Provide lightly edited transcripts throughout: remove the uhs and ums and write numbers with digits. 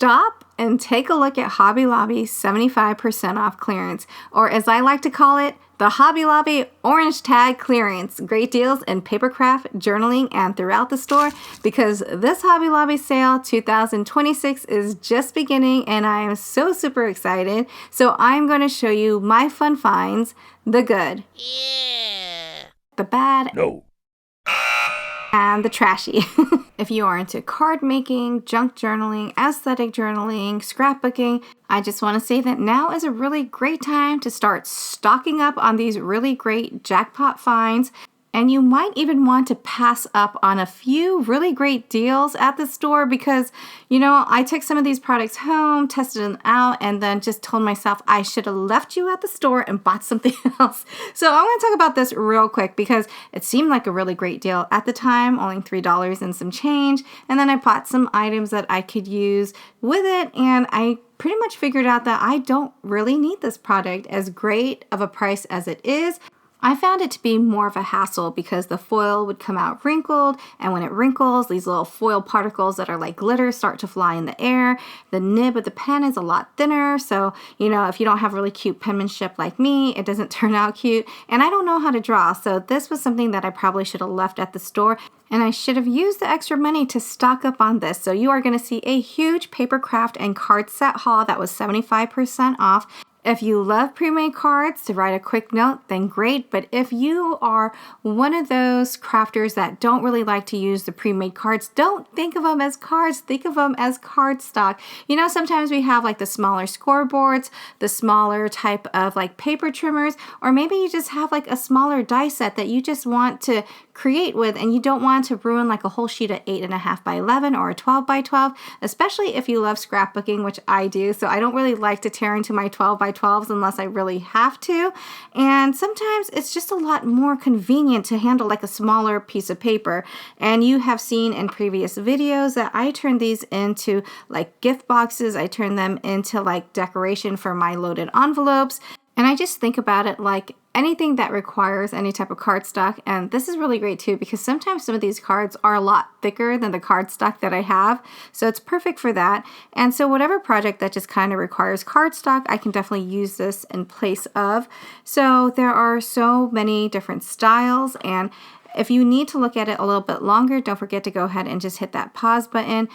Stop and take a look at Hobby Lobby's 75% off clearance, or as I like to call it, the Hobby Lobby Orange Tag Clearance. Great deals in papercraft, journaling, and throughout the store, because this Hobby Lobby sale 2026 is just beginning and I am so super excited. So I'm going to show you my fun finds, the good, the bad, and the trashy. If you are into card making, junk journaling, aesthetic journaling, scrapbooking, I just want to say that now is a really great time to start stocking up on these really great jackpot finds. And you might even want to pass up on a few really great deals at the store because, you know, I took some of these products home, tested them out, and then just told myself I should have left you at the store and bought something else. So I want to talk about this real quick because it seemed like a really great deal at the time, only $3 and some change. And then I bought some items that I could use with it, and I pretty much figured out that I don't really need this product, as great of a price as it is. I found it to be more of a hassle because the foil would come out wrinkled, and when it wrinkles, these little foil particles that are like glitter start to fly in the air. The nib of the pen is a lot thinner, so, you know, if you don't have really cute penmanship like me, it doesn't turn out cute, and I don't know how to draw, so this was something that I probably should have left at the store, and I should have used the extra money to stock up on this. So you are going to see a huge papercraft and card set haul that was 75% off. If you love pre-made cards, to write a quick note, then great. But if you are one of those crafters that don't really like to use the pre-made cards, don't think of them as cards, think of them as cardstock. You know, sometimes we have like the smaller scoreboards, the smaller type of like paper trimmers, or maybe you just have like a smaller die set that you just want to create with, and you don't want to ruin like a whole sheet of 8.5 by 11 or a 12 by 12, especially if you love scrapbooking, which I do. So I don't really like to tear into my 12 by 12s unless I really have to. And sometimes it's just a lot more convenient to handle like a smaller piece of paper. And you have seen in previous videos that I turn these into like gift boxes. I turn them into like decoration for my loaded envelopes. And I just think about it like anything that requires any type of cardstock. And this is really great too, because sometimes some of these cards are a lot thicker than the cardstock that I have. So it's perfect for that. And so whatever project that just kind of requires cardstock, I can definitely use this in place of. So there are so many different styles, and if you need to look at it a little bit longer, don't forget to go ahead and just hit that pause button.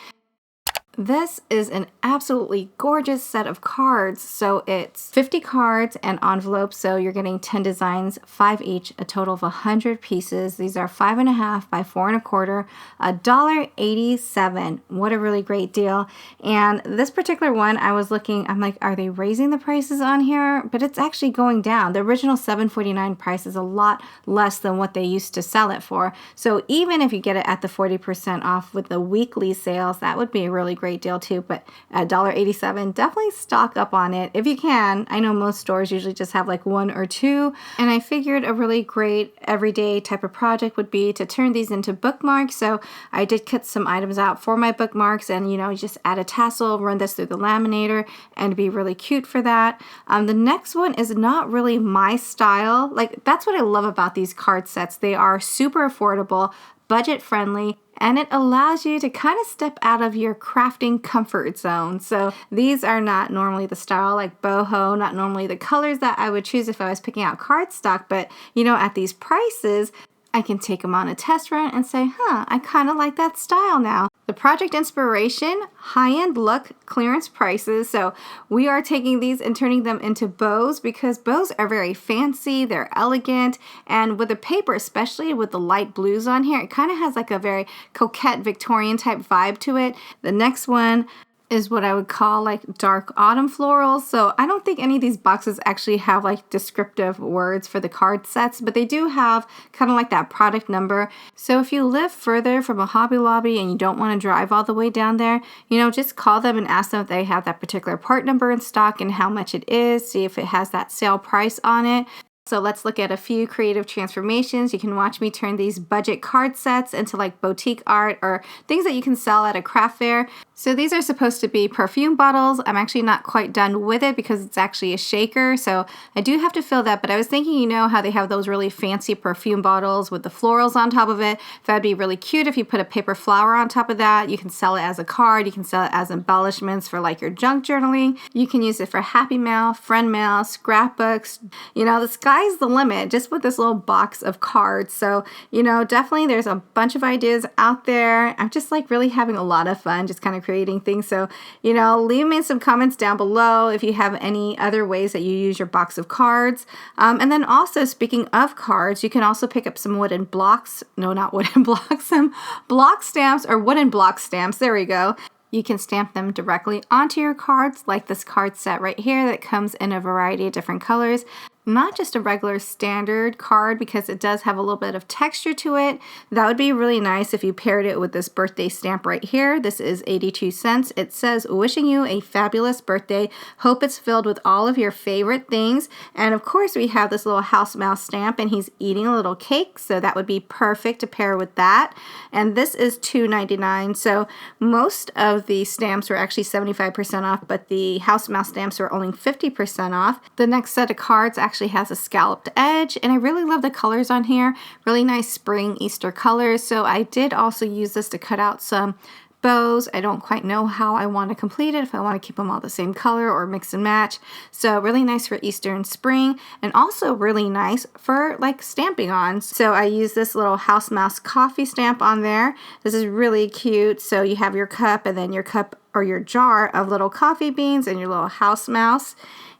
This is an absolutely gorgeous set of cards. So it's 50 cards and envelopes. So you're getting 10 designs, 5 each, a total of 100 pieces. These are 5.5 by 4.25, $1.87. What a really great deal. And this particular one, I was looking, I'm like, are they raising the prices on here? But it's actually going down. The original $7.49 price is a lot less than what they used to sell it for. So even if you get it at the 40% off with the weekly sales, that would be a really great deal too. But at $1.87, definitely stock up on it if you can. I know most stores usually just have like 1 or 2, and I figured a really great everyday type of project would be to turn these into bookmarks. So I did cut some items out for my bookmarks, and you know, just add a tassel, run this through the laminator, and it'd be really cute for that. The next one is not really my style. Like, that's what I love about these card sets. They are super affordable, budget friendly, and it allows you to kind of step out of your crafting comfort zone. So these are not normally the style like boho, not normally the colors that I would choose if I was picking out cardstock, but you know, at these prices, I can take them on a test run and say, I kind of like that style now. The project inspiration, high-end look, clearance prices. So we are taking these and turning them into bows because bows are very fancy, they're elegant, and with the paper, especially with the light blues on here, it kind of has like a very coquette Victorian type vibe to it. The next one is what I would call like dark autumn florals. So I don't think any of these boxes actually have like descriptive words for the card sets, but they do have kind of like that product number. So if you live further from a Hobby Lobby and you don't want to drive all the way down there, you know, just call them and ask them if they have that particular part number in stock and how much it is. See if it has that sale price on it. So let's look at a few creative transformations. You can watch me turn these budget card sets into like boutique art or things that you can sell at a craft fair. So these are supposed to be perfume bottles. I'm actually not quite done with it because it's actually a shaker. So I do have to fill that, but I was thinking, you know how they have those really fancy perfume bottles with the florals on top of it? That'd be really cute if you put a paper flower on top of that. You can sell it as a card. You can sell it as embellishments for like your junk journaling. You can use it for happy mail, friend mail, scrapbooks. You know, the sky's the limit just with this little box of cards. So, you know, definitely there's a bunch of ideas out there. I'm just like really having a lot of fun just kind of creating things. So, you know, leave me some comments down below if you have any other ways that you use your box of cards. And then also, speaking of cards, you can also pick up some wooden blocks. No, not wooden blocks, some block stamps or wooden block stamps. There we go. You can stamp them directly onto your cards, like this card set right here that comes in a variety of different colors. Not just a regular standard card because it does have a little bit of texture to it. That would be really nice if you paired it with this birthday stamp right here. This is 82 cents. It says, wishing you a fabulous birthday. Hope it's filled with all of your favorite things. And of course we have this little house mouse stamp and he's eating a little cake. So that would be perfect to pair with that. And this is $2.99. So most of the stamps were actually 75% off, but the house mouse stamps were only 50% off. The next set of cards actually has a scalloped edge, and I really love the colors on here. Really nice spring Easter colors. So I did also use this to cut out some bows. I don't quite know how I want to complete it, if I want to keep them all the same color or mix and match. So really nice for Easter and spring, and also really nice for like stamping on. So I use this little house mouse coffee stamp on there. This is really cute. So you have your cup and then your cup or your jar of little coffee beans and your little house mouse.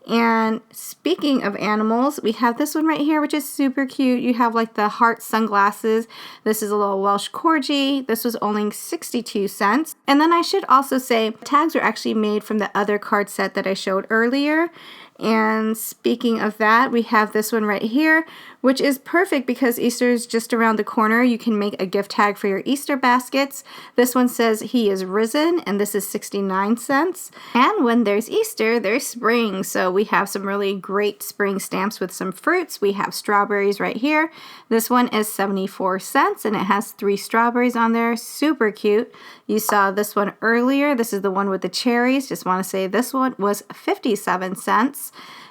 And speaking of animals, we have this one right here, which is super cute. You have like the heart sunglasses. This is a little Welsh Corgi. This was only 62 cents. And then I should also say tags are actually made from the other card set that I showed earlier. And speaking of that, we have this one right here, which is perfect because Easter is just around the corner. You can make a gift tag for your Easter baskets. This one says he is risen, and this is 69 cents. And when there's Easter, there's spring. So we have some really great spring stamps with some fruits. We have strawberries right here. This one is 74 cents, and it has 3 strawberries on there. Super cute. You saw this one earlier. This is the one with the cherries. Just want to say this one was 57 cents.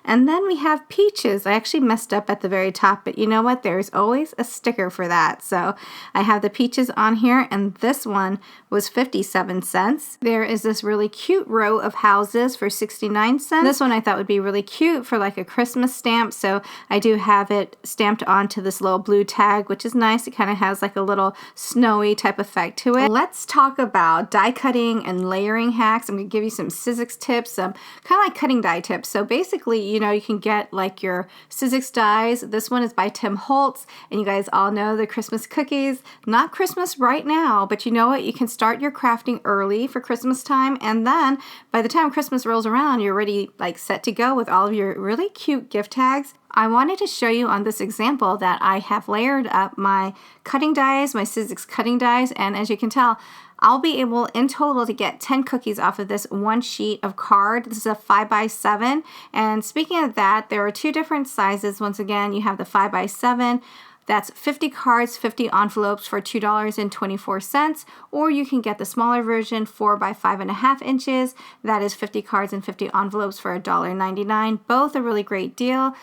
And then we have peaches. I actually messed up at the very top, but you know what? There's always a sticker for that. So I have the peaches on here, and this one was 57 cents. There is this really cute row of houses for 69 cents. This one I thought would be really cute for like a Christmas stamp. So I do have it stamped onto this little blue tag, which is nice. It kind of has like a little snowy type effect to it. Let's talk about die cutting and layering hacks. I'm going to give you some Sizzix tips, some kind of like cutting die tips. So basically, you know, you can get like your Sizzix dies. This one is by Tim Holtz, and you guys all know the Christmas cookies. Not Christmas right now, but you know what? You can start your crafting early for Christmas time, and then by the time Christmas rolls around, you're already like set to go with all of your really cute gift tags. I wanted to show you on this example that I have layered up my cutting dies, my Sizzix cutting dies, and as you can tell, I'll be able in total to get 10 cookies off of this one sheet of card. This is a 5x7. And speaking of that, there are 2 different sizes. Once again, you have the 5x7. That's 50 cards, 50 envelopes for $2.24. Or you can get the smaller version, 4 by 5.5 inches. That is 50 cards and 50 envelopes for $1.99. Both a really great deal.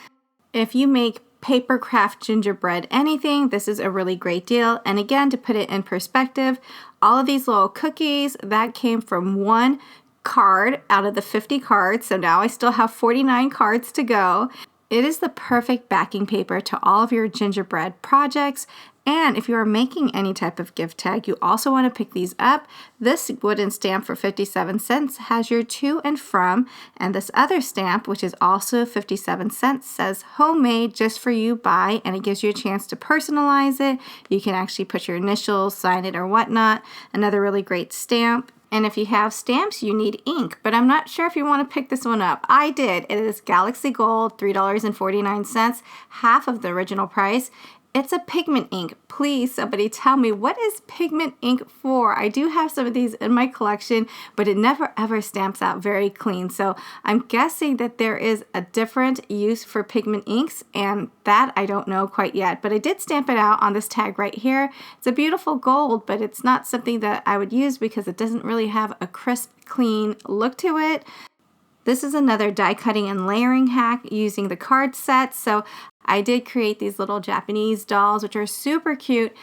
If you make paper craft gingerbread anything, this is a really great deal. And again, to put it in perspective, all of these little cookies, that came from 1 card out of the 50 cards. So now I still have 49 cards to go. It is the perfect backing paper to all of your gingerbread projects. And if you are making any type of gift tag, you also want to pick these up. This wooden stamp for 57 cents has your to and from, and this other stamp, which is also 57 cents, says homemade just for you by, and it gives you a chance to personalize it. You can actually put your initials, sign it, or whatnot. Another really great stamp. And if you have stamps, you need ink, but I'm not sure if you want to pick this one up. I did. It is Galaxy Gold, $3.49, half of the original price. It's a pigment ink. Please, somebody tell me, what is pigment ink for? I do have some of these in my collection, but it never ever stamps out very clean. So I'm guessing that there is a different use for pigment inks, and that I don't know quite yet. But I did stamp it out on this tag right here. It's a beautiful gold, but it's not something that I would use because it doesn't really have a crisp, clean look to it. This is another die cutting and layering hack using the card set. So I did create these little Japanese dolls, which are super cute.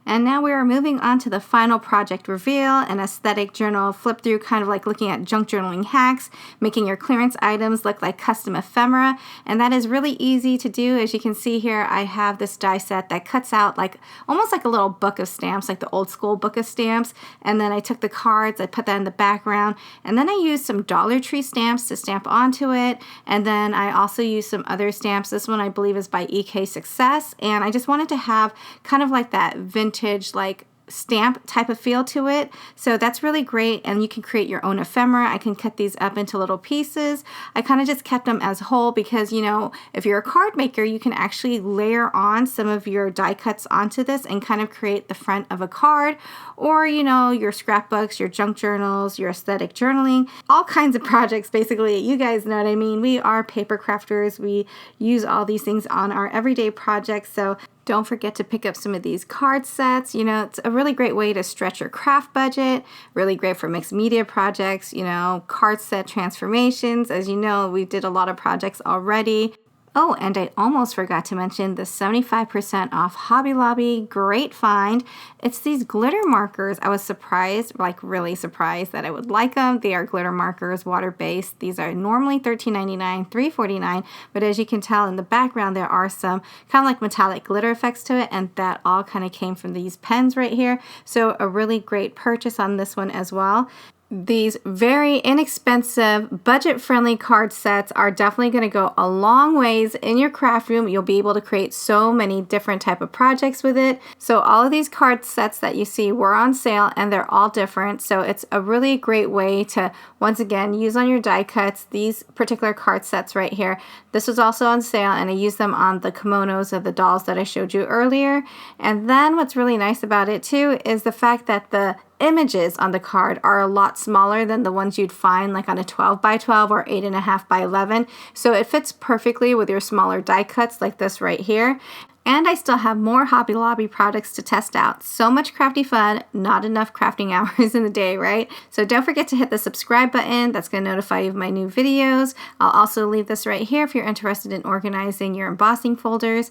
And now we are moving on to the final project reveal, an aesthetic journal flip through, kind of like looking at junk journaling hacks, making your clearance items look like custom ephemera. And that is really easy to do. As you can see here, I have this die set that cuts out like almost like a little book of stamps, like the old school book of stamps. And then I took the cards, I put that in the background, and then I used some Dollar Tree stamps to stamp onto it. And then I also used some other stamps. This one I believe is by EK Success. And I just wanted to have kind of like that vintage like stamp type of feel to it. So that's really great, and you can create your own ephemera. I can cut these up into little pieces. I kind of just kept them as whole because, you know, if you're a card maker, you can actually layer on some of your die cuts onto this and kind of create the front of a card, or, you know, your scrapbooks, your junk journals, your aesthetic journaling, all kinds of projects. Basically, you guys know what I mean. We are paper crafters. We use all these things on our everyday projects. So don't forget to pick up some of these card sets. You know, it's a really great way to stretch your craft budget, really great for mixed media projects, you know, card set transformations. As you know, we did a lot of projects already. Oh, and I almost forgot to mention the 75% off Hobby Lobby. Great find. It's these glitter markers. I was surprised, like really surprised that I would like them. They are glitter markers, water-based. These are normally $13.99, $3.49, but as you can tell in the background, there are some kind of like metallic glitter effects to it, and that all kind of came from these pens right here. So a really great purchase on this one as well. These very inexpensive, budget-friendly card sets are definitely going to go a long ways in your craft room. You'll be able to create so many different type of projects with it. So all of these card sets that you see were on sale, and they're all different. So it's a really great way to, once again, use on your die cuts. These particular card sets right here, this was also on sale, and I used them on the kimonos of the dolls that I showed you earlier. And then what's really nice about it too is the fact that the images on the card are a lot smaller than the ones you'd find like on a 12 by 12 or 8.5 by 11. So it fits perfectly with your smaller die cuts like this right here. And I still have more Hobby Lobby products to test out. So much crafty fun, not enough crafting hours in the day, right? So don't forget to hit the subscribe button. That's going to notify you of my new videos. I'll also leave this right here if you're interested in organizing your embossing folders.